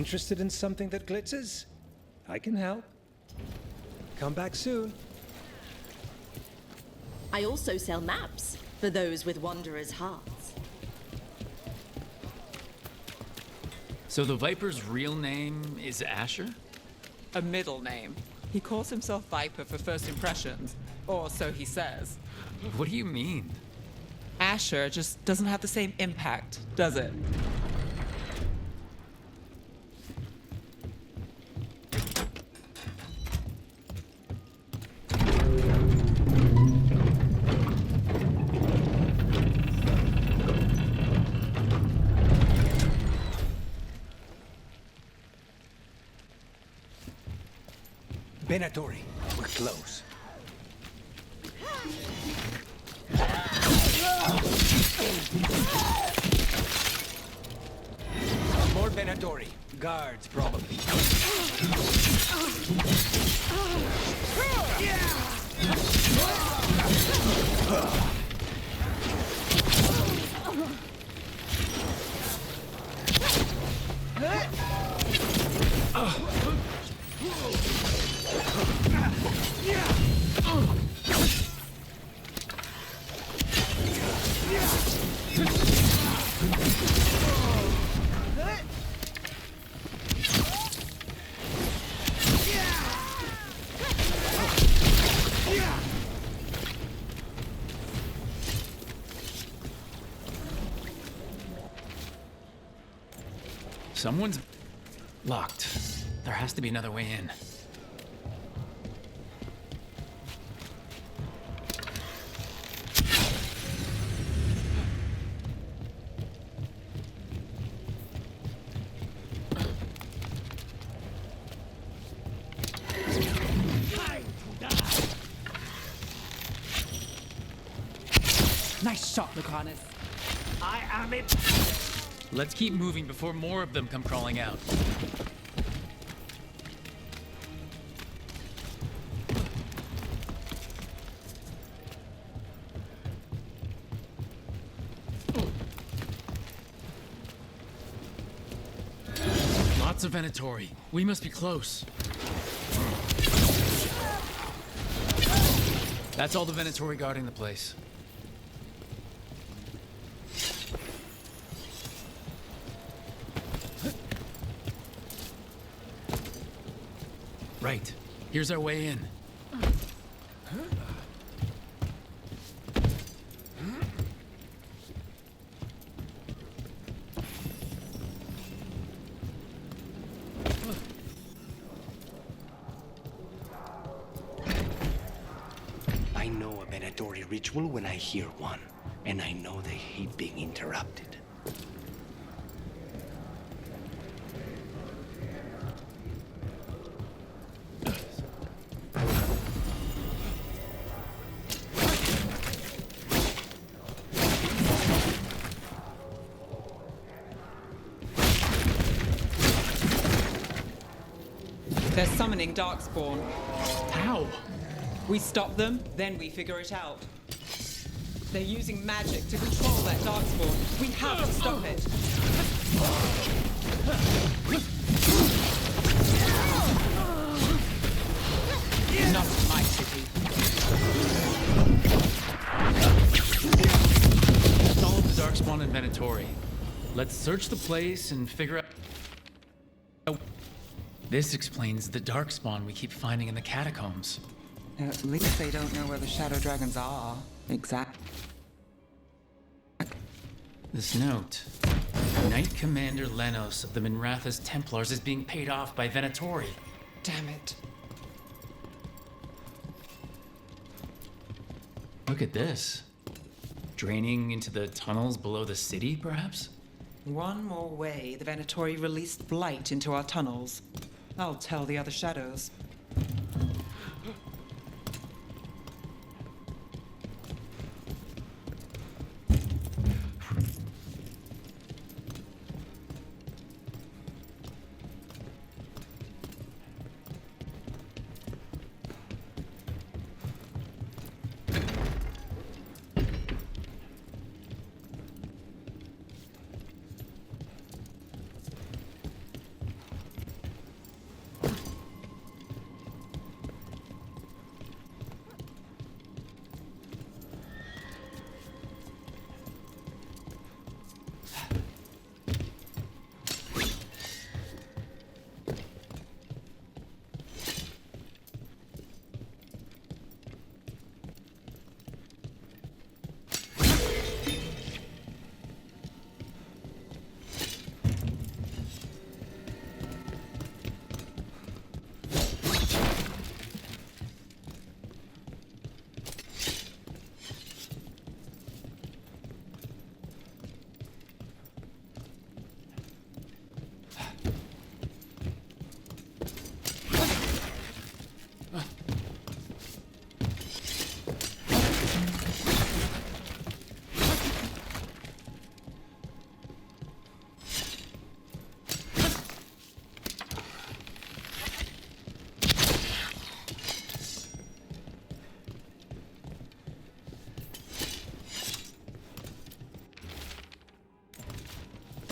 Interested in something that glitters? I can help. Come back soon. I also sell maps for those with wanderers' hearts. So the Viper's real name is Asher? A middle name. He calls himself Viper for first impressions, or so he says. What do you mean? Asher just doesn't have the same impact, does it? Venatori, we're close. More Venatori. Guards, probably. Someone's locked. There has to be another way in. Nice shot, Lucanus. I am it. Let's keep moving before more of them come crawling out. Lots of Venatori. We must be close. That's all the Venatori guarding the place. Right. Here's our way in. I know a Venatori ritual when I hear one, and I know they hate being interrupted. They're summoning Darkspawn. How? We stop them, then we figure it out. They're using magic to control that Darkspawn. We have to stop it. Not in my city. Solve the Darkspawn and Venatori. Let's search the place and figure out... Oh. This explains the Darkspawn we keep finding in the catacombs. At least they don't know where the Shadow Dragons are. Exactly. This note. Knight Commander Lenos of the Minratha's Templars is being paid off by Venatori. Damn it. Look at this. Draining into the tunnels below the city, perhaps? One more way the Venatori released blight into our tunnels. I'll tell the other shadows.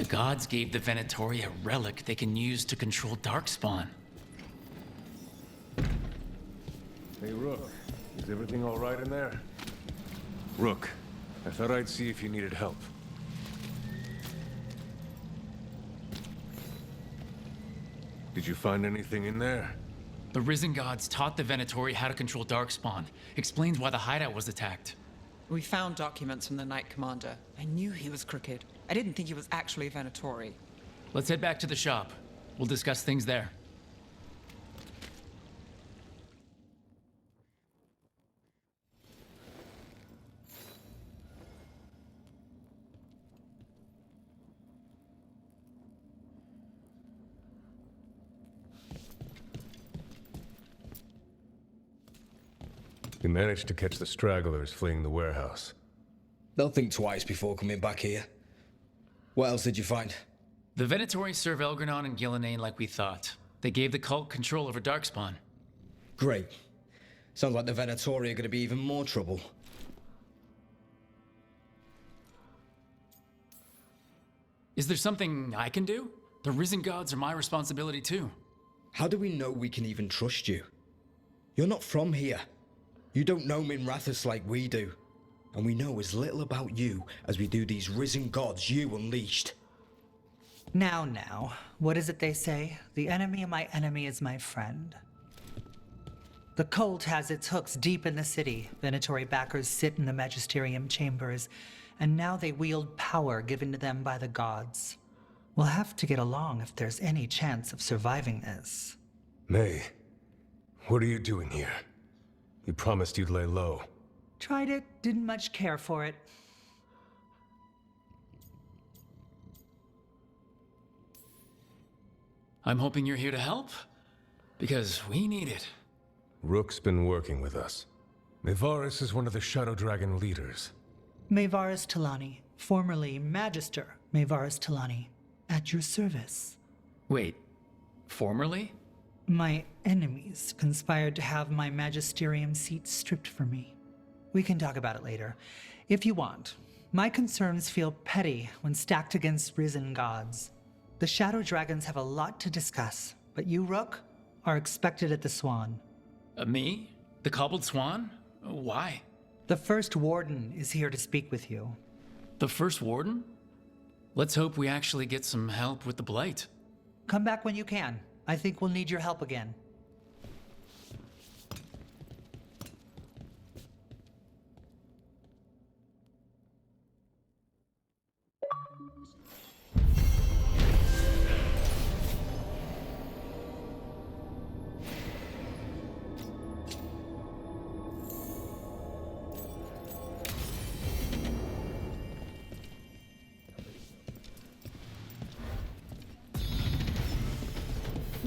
gods gave the Venatori a relic they can use to control Darkspawn. Hey, Rook. Is everything all right in there? Rook, I thought I'd see if you needed help. Did you find anything in there? The Risen Gods taught the Venatori how to control Darkspawn. Explains why the hideout was attacked. We found documents from the Knight Commander. I knew he was crooked. I didn't think he was actually a Venatori. Let's head back to the shop. We'll discuss things there. You managed to catch the stragglers fleeing the warehouse. They'll think twice before coming back here. What else did you find? The Venatori serve Elgranon and Gillenane like we thought. They gave the cult control over Darkspawn. Great. Sounds like the Venatori are going to be even more trouble. Is there something I can do? The Risen Gods are my responsibility too. How do we know we can even trust you? You're not from here. You don't know Minrathous like we do. And we know as little about you as we do these Risen Gods you unleashed. Now, what is it they say? The enemy of my enemy is my friend. The cult has its hooks deep in the city. Venatori backers sit in the magisterium chambers, and now they wield power given to them by the gods. We'll have to get along if there's any chance of surviving this. May, what are you doing here? You promised you'd lay low. Tried it, didn't much care for it. I'm hoping you're here to help, because we need it. Rook's been working with us. Mevaris is one of the Shadow Dragon leaders. Mevaris Talani, formerly Magister Mevaris Talani, at your service. Wait, formerly? My enemies conspired to have my magisterium seat stripped from me. We can talk about it later, if you want. My concerns feel petty when stacked against risen gods. The Shadow Dragons have a lot to discuss, but you, Rook, are expected at the Swan. Me? The Cobbled Swan? Why? The First Warden is here to speak with you. The First Warden? Let's hope we actually get some help with the Blight. Come back when you can. I think we'll need your help again.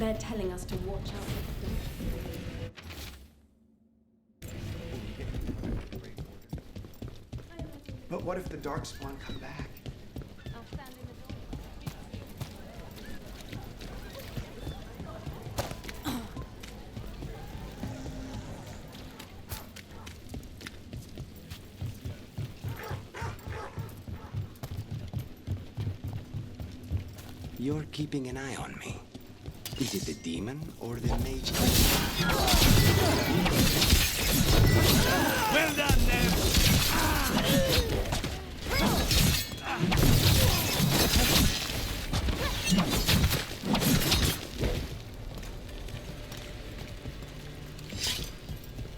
They're telling us to watch out for them. But what if the Darkspawn come back? I'll stand in the You're keeping an eye on me. Is it the demon or the mage? Well done, Nev!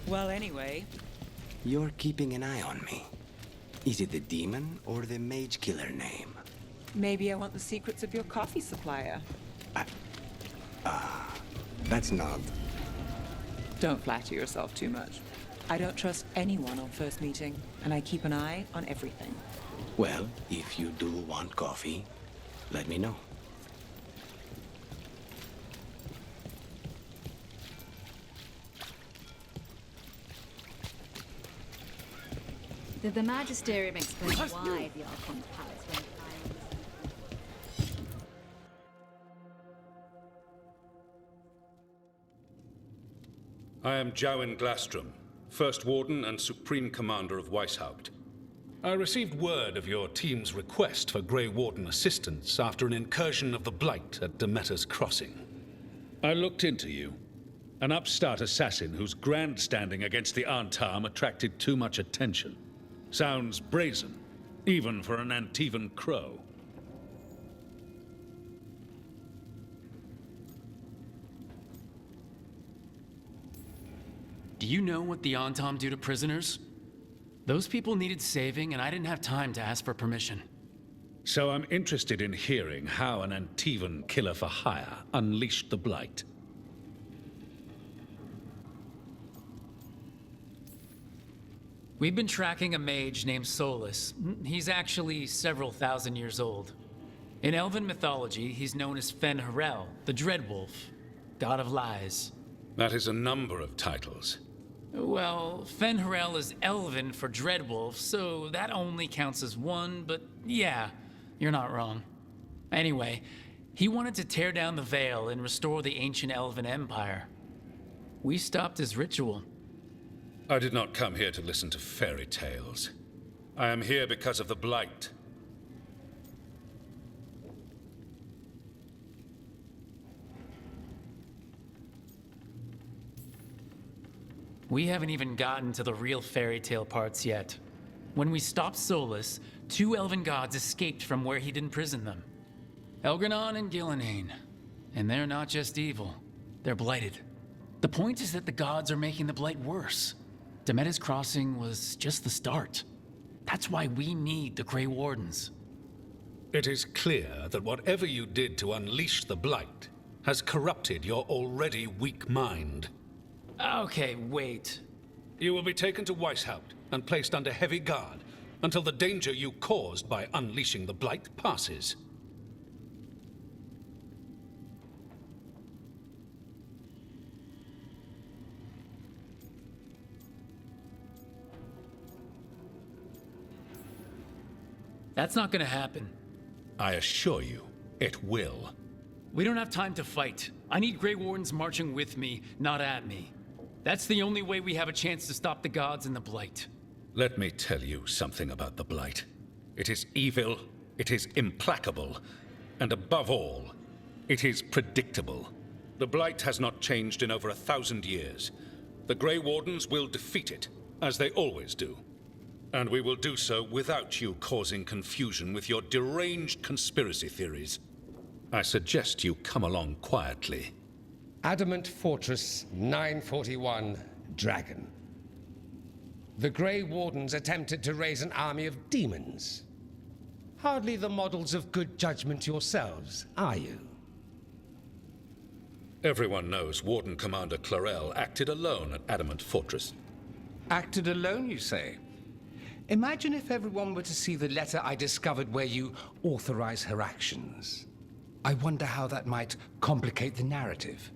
Well, anyway, You're keeping an eye on me. Is it the demon or the mage killer name? maybe I want the secrets of your coffee supplier. That's not. Don't flatter yourself too much. I don't trust anyone on first meeting, and I keep an eye on everything. Well, if you do want coffee, let me know. Did the Magisterium explain why the Archon's palace went down? I am Jowin Glastrom, First Warden and Supreme Commander of Weishaupt. I received word of your team's request for Grey Warden assistance after an incursion of the Blight at Demeter's Crossing. I looked into you. An upstart assassin whose grandstanding against the Antarm attracted too much attention. Sounds brazen, even for an Antivan crow. Do you know what the Antom do to prisoners? Those people needed saving, and I didn't have time to ask for permission. So I'm interested in hearing how an Antivan killer for hire unleashed the Blight. We've been tracking a mage named Solus. He's actually several thousand years old. In Elven mythology, he's known as Fen-Harel, the Dreadwolf, god of lies. That is a number of titles. Well, Fen-Harel is Elven for Dreadwolf, so that only counts as one, but yeah, you're not wrong. Anyway, he wanted to tear down the Veil and restore the ancient Elven Empire. We stopped his ritual. I did not come here to listen to fairy tales. I am here because of the Blight. We haven't even gotten to the real fairy tale parts yet. When we stopped Solus, 2 elven gods escaped from where he'd imprisoned them. Elgranon and Gillenane. And they're not just evil, they're blighted. The point is that the gods are making the Blight worse. Demeter's Crossing was just the start. That's why we need the Grey Wardens. It is clear that whatever you did to unleash the Blight has corrupted your already weak mind. Okay, wait. You will be taken to Weishaupt and placed under heavy guard until the danger you caused by unleashing the Blight passes. That's not gonna happen. I assure you, it will. We don't have time to fight. I need Grey Wardens marching with me, not at me. That's the only way we have a chance to stop the gods and the Blight. Let me tell you something about the Blight. It is evil, it is implacable, and above all, it is predictable. The Blight has not changed in over 1,000 years. The Grey Wardens will defeat it, as they always do. And we will do so without you causing confusion with your deranged conspiracy theories. I suggest you come along quietly. Adamant Fortress 941, Dragon. The Grey Wardens attempted to raise an army of demons. Hardly the models of good judgment yourselves, are you? Everyone knows Warden Commander Clarel acted alone at Adamant Fortress. Acted alone, you say? Imagine if everyone were to see the letter I discovered where you authorize her actions. I wonder how that might complicate the narrative.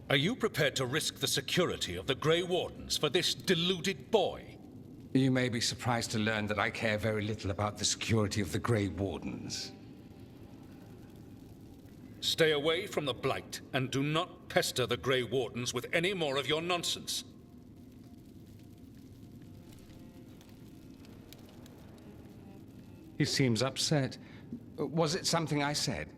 Are you prepared to risk the security of the Grey Wardens for this deluded boy? You may be surprised to learn that I care very little about the security of the Grey Wardens. Stay away from the Blight, and do not pester the Grey Wardens with any more of your nonsense. He seems upset. Was it something I said?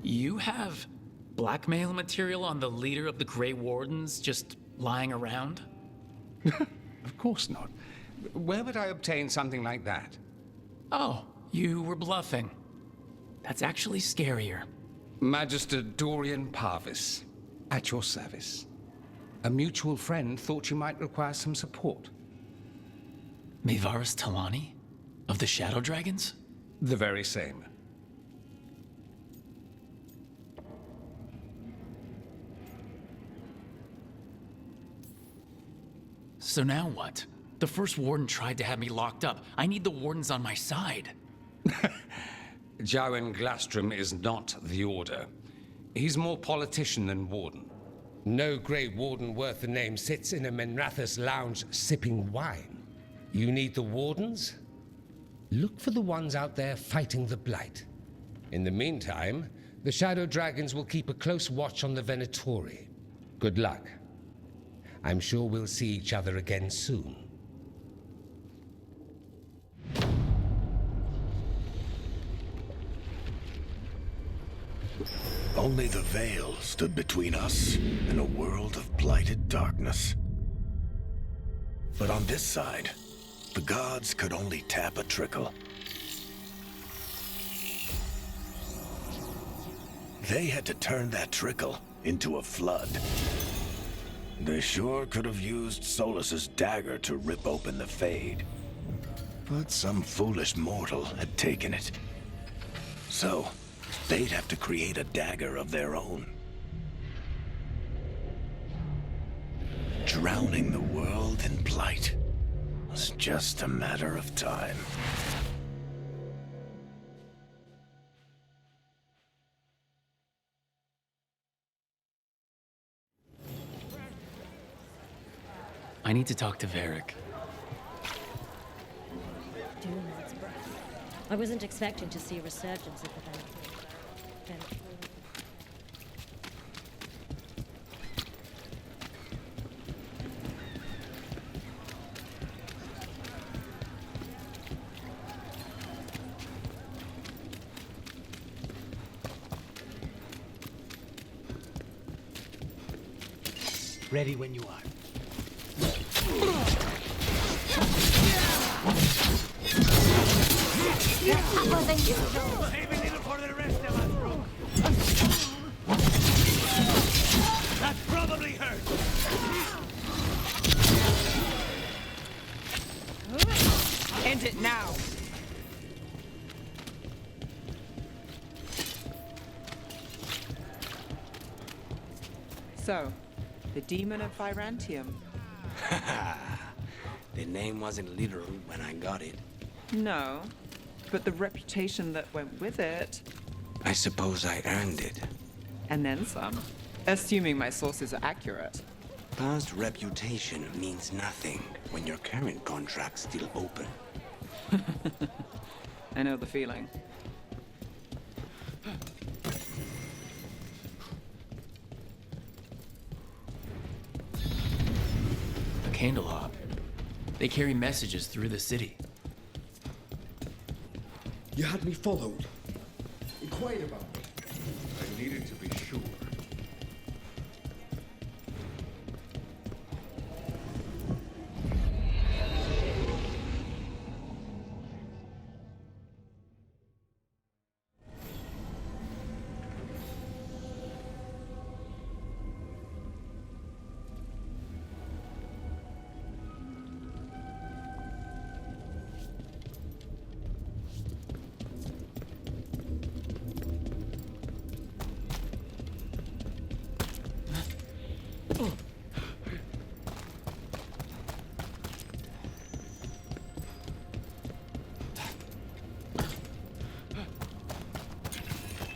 You have blackmail material on the leader of the Grey Wardens just lying around? Of course not. Where would I obtain something like that? Oh, you were bluffing. That's actually scarier. Magister Dorian Parvis, at your service. A mutual friend thought you might require some support. Mevaris Talani? Of the Shadow Dragons? The very same. So now what? The first warden tried to have me locked up. I need the wardens on my side. Jowen Glastrom is not the Order. He's more politician than warden. No Grey Warden worth the name sits in a Menrathus lounge sipping wine. You need the wardens? Look for the ones out there fighting the Blight. In the meantime, the Shadow Dragons will keep a close watch on the Venatori. Good luck. I'm sure we'll see each other again soon. Only the veil stood between us and a world of blighted darkness. But on this side, the gods could only tap a trickle. They had to turn that trickle into a flood. They sure could have used Solus's dagger to rip open the Fade. But some foolish mortal had taken it. So, they'd have to create a dagger of their own. Drowning the world in blight was just a matter of time. I need to talk to Varric. Doom's breath. I wasn't expecting to see a resurgence of the Venatori. Ready when you are. That probably hurt. End it now. So, the Demon of Virantium. The name wasn't literal when I got it. No, but the reputation that went with it. I suppose I earned it. And then some. Assuming my sources are accurate. Past reputation means nothing when your current contract's still open. I know the feeling. A candle hop. They carry messages through the city. You had me followed. Inquired about me. I needed to be sure.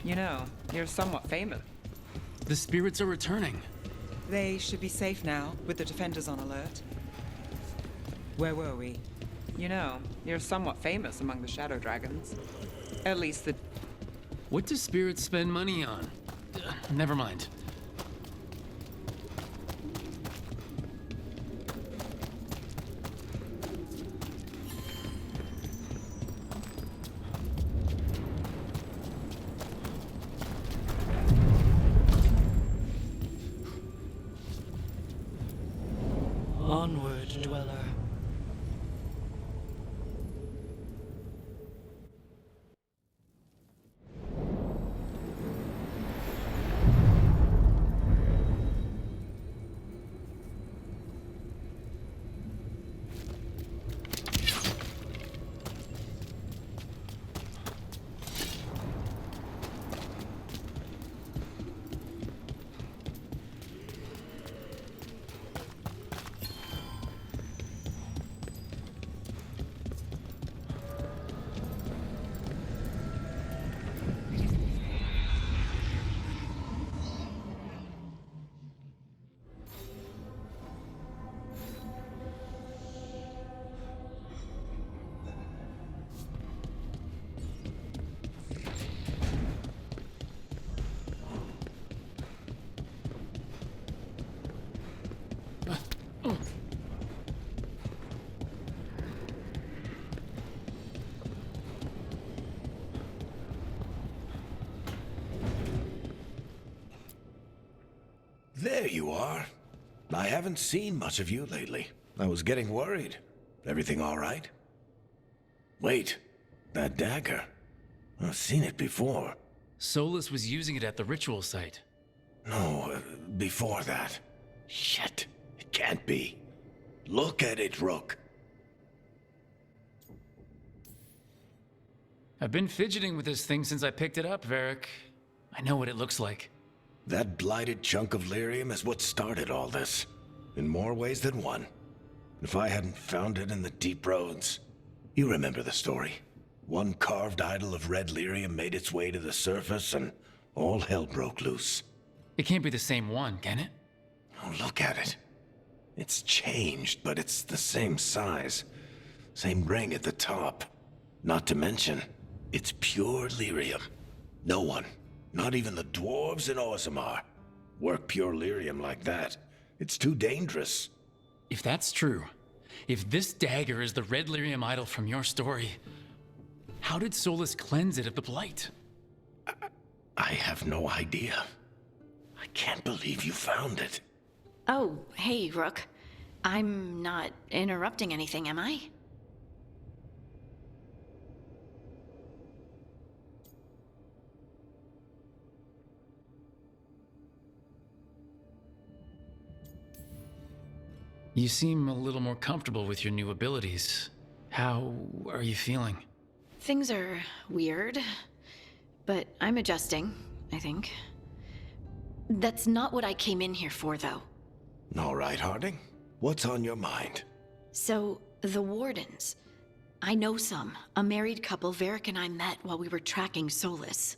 You know, you're somewhat famous. The spirits are returning. They should be safe now, with the defenders on alert. Where were we? You know, you're somewhat famous among the Shadow Dragons. At least the... What do spirits spend money on? Never mind. Onward, dweller. There you are. I haven't seen much of you lately. I was getting worried. Everything all right? Wait, that dagger. I've seen it before. Solus was using it at the ritual site. No, before that. Shit, it can't be. Look at it, Rook. I've been fidgeting with this thing since I picked it up, Varric. I know what it looks like. That blighted chunk of lyrium is what started all this. In more ways than one. If I hadn't found it in the deep roads. You remember the story. One carved idol of red lyrium made its way to the surface and all hell broke loose. It can't be the same one, can it? Oh, look at it. It's changed, but it's the same size. Same ring at the top. Not to mention, it's pure lyrium. No one, not even the dwarves in Orzammar, work pure lyrium like that. It's too dangerous. If that's true, if this dagger is the red lyrium idol from your story, how did Solus cleanse it of the blight? I have no idea. I can't believe you found it. Oh, hey, Rook. I'm not interrupting anything, am I? You seem a little more comfortable with your new abilities. How are you feeling? Things are weird, but I'm adjusting, I think. That's not what I came in here for, though. All right, Harding. What's on your mind? So, the Wardens. I know some. A married couple Varric and I met while we were tracking Solus.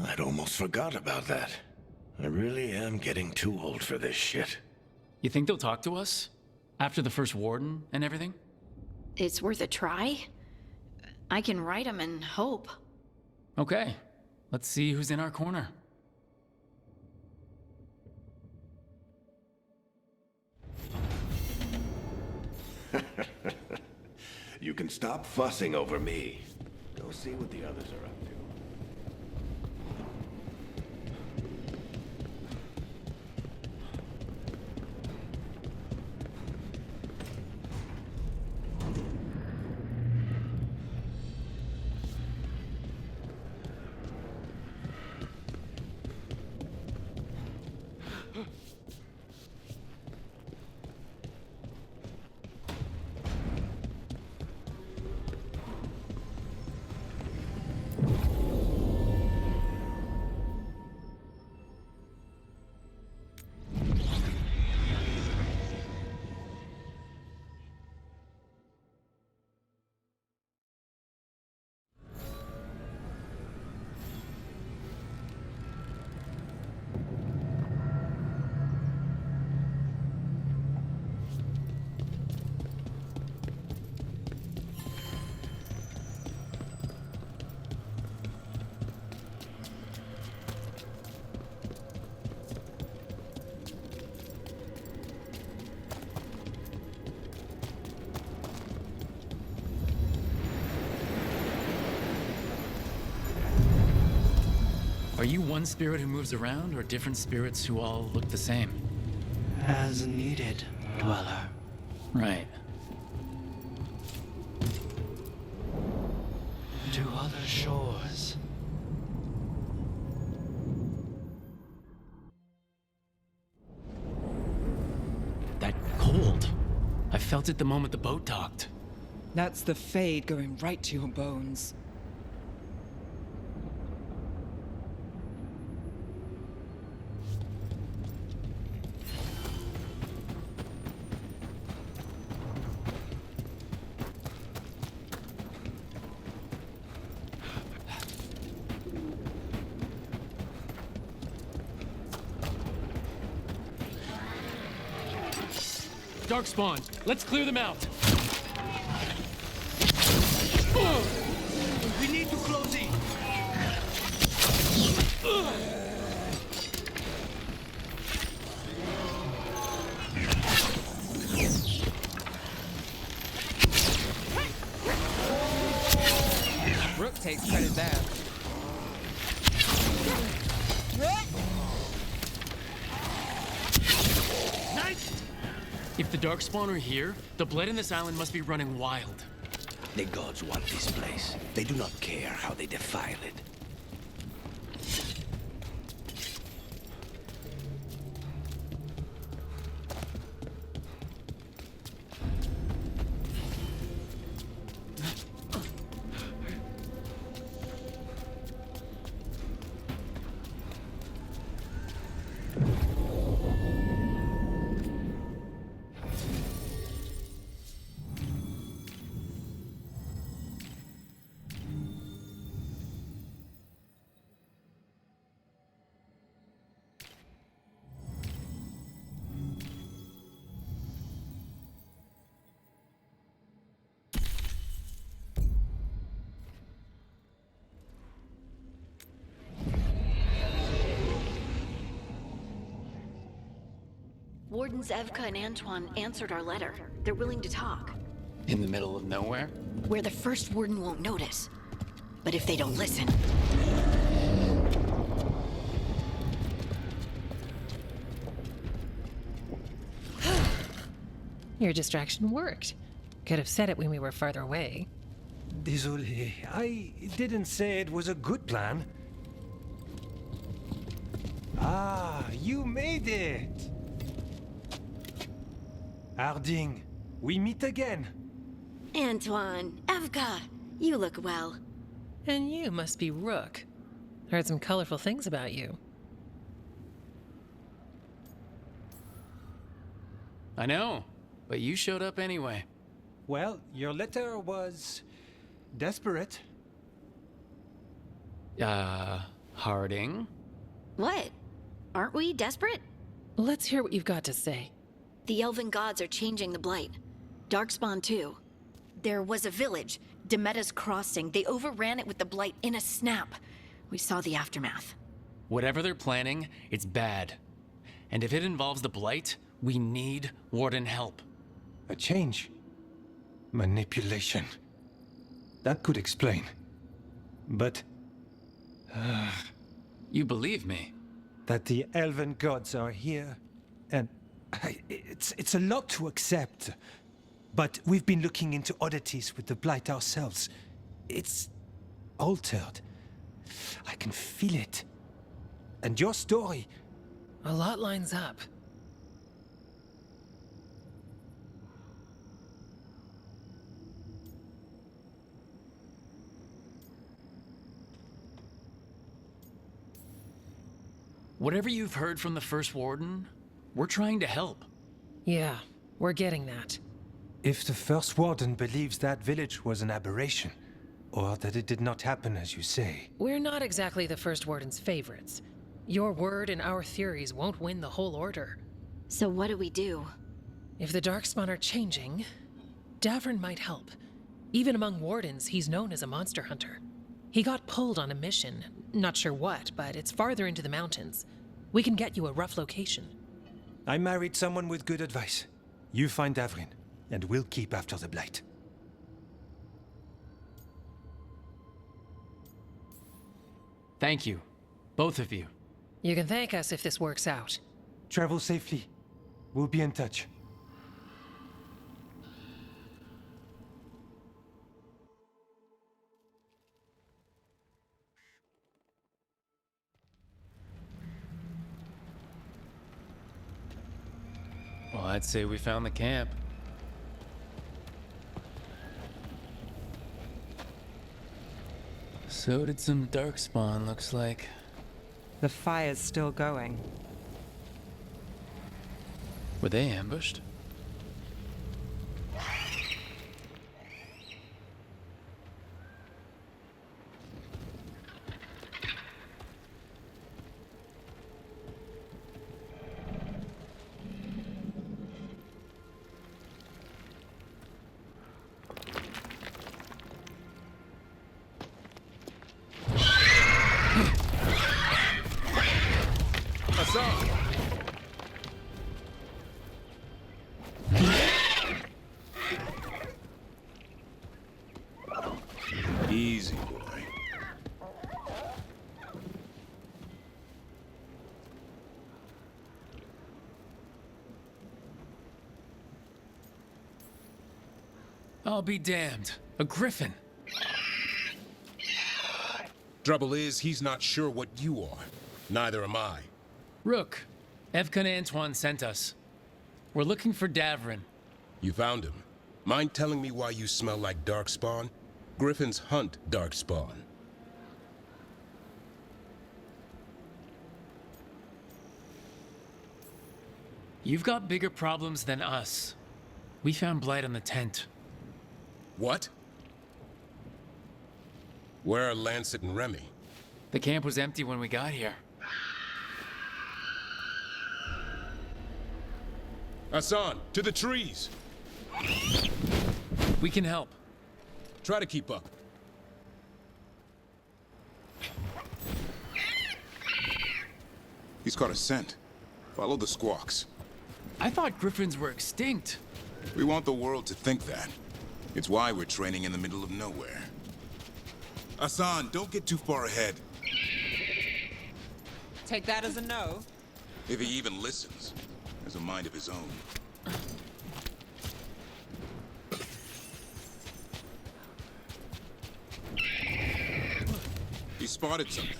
I'd almost forgot about that. I really am getting too old for this shit. You think they'll talk to us? After the first warden and everything? It's worth a try. I can write them and hope. Okay. Let's see who's in our corner. You can stop fussing over me. Go see what the others are up to. Are you one spirit who moves around, or different spirits who all look the same? As needed, Dweller. Right. To other shores. That cold. I felt it the moment the boat docked. That's the Fade going right to your bones. Darkspawn, let's clear them out. We need to close in. Rook takes credit there. If the Darkspawn are here, the blood in this island must be running wild. The gods want this place. They do not care how they defile it. Wardens Evka and Antoine answered our letter. They're willing to talk. In the middle of nowhere? Where the first warden won't notice. But if they don't listen... Your distraction worked. Could have said it when we were farther away. Désolé, I didn't say it was a good plan. Ah, you made it! Harding, we meet again. Antoine, Evka, you look well. And you must be Rook. Heard some colorful things about you. I know, but you showed up anyway. Well, your letter was desperate. Harding? What? Aren't we desperate? Let's hear what you've got to say. The elven gods are changing the Blight. Darkspawn too. There was a village, Demeta's Crossing. They overran it with the Blight in a snap. We saw the aftermath. Whatever they're planning, it's bad. And if it involves the Blight, we need Warden help. A change. Manipulation. That could explain. But... you believe me? That the elven gods are here, and... It's a lot to accept. But we've been looking into oddities with the Blight ourselves. It's... altered. I can feel it. And your story... A lot lines up. Whatever you've heard from the First Warden, we're trying to help. Yeah, we're getting that. If the First Warden believes that village was an aberration, or that it did not happen as you say... We're not exactly the First Warden's favorites. Your word and our theories won't win the whole order. So what do we do? If the Darkspawn are changing, Davrin might help. Even among Wardens, he's known as a monster hunter. He got pulled on a mission. Not sure what, but it's farther into the mountains. We can get you a rough location. I married someone with good advice. You find Davrin, and we'll keep after the Blight. Thank you. Both of you. You can thank us if this works out. Travel safely. We'll be in touch. Well, I'd say we found the camp. So did some Darkspawn, looks like. The fire's still going. Were they ambushed? I'll be damned. A griffin. Trouble is, he's not sure what you are. Neither am I. Rook, Evka and Antoine sent us. We're looking for Davrin. You found him. Mind telling me why you smell like darkspawn? Griffins hunt darkspawn. You've got bigger problems than us. We found blight on the tent. What? Where are Lancet and Remy? The camp was empty when we got here. Hassan, to the trees! We can help. Try to keep up. He's caught a scent. Follow the squawks. I thought griffins were extinct. We want the world to think that. It's why we're training in the middle of nowhere. Hassan, don't get too far ahead. Take that as a no. If he even listens. Has a mind of his own. He spotted something.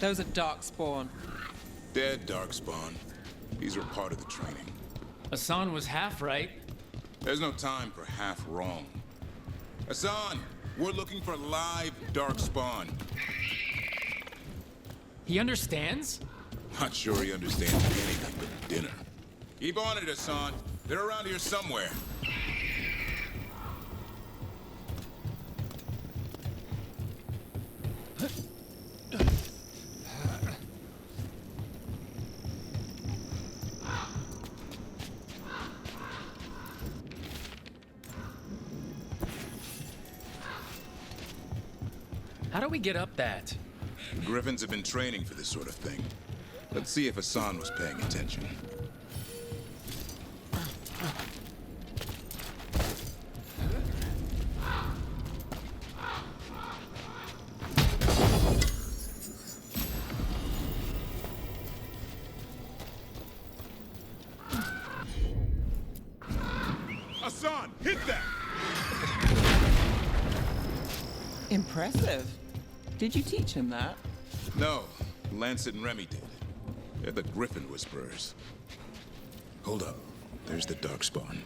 Those are darkspawn. Dead darkspawn. These are part of the training. Hassan was half right. There's no time for half wrong. Hassan, we're looking for live darkspawn. He understands? Not sure he understands anything but dinner. Keep on it, Hassan. They're around here somewhere. How do we get up that? The Griffins have been training for this sort of thing. Let's see if Hassan was paying attention. Hassan, hit that! Impressive. Did you teach him that? No, Lancet and Remy did. They're the Griffin Whisperers. Hold up. There's the Darkspawn.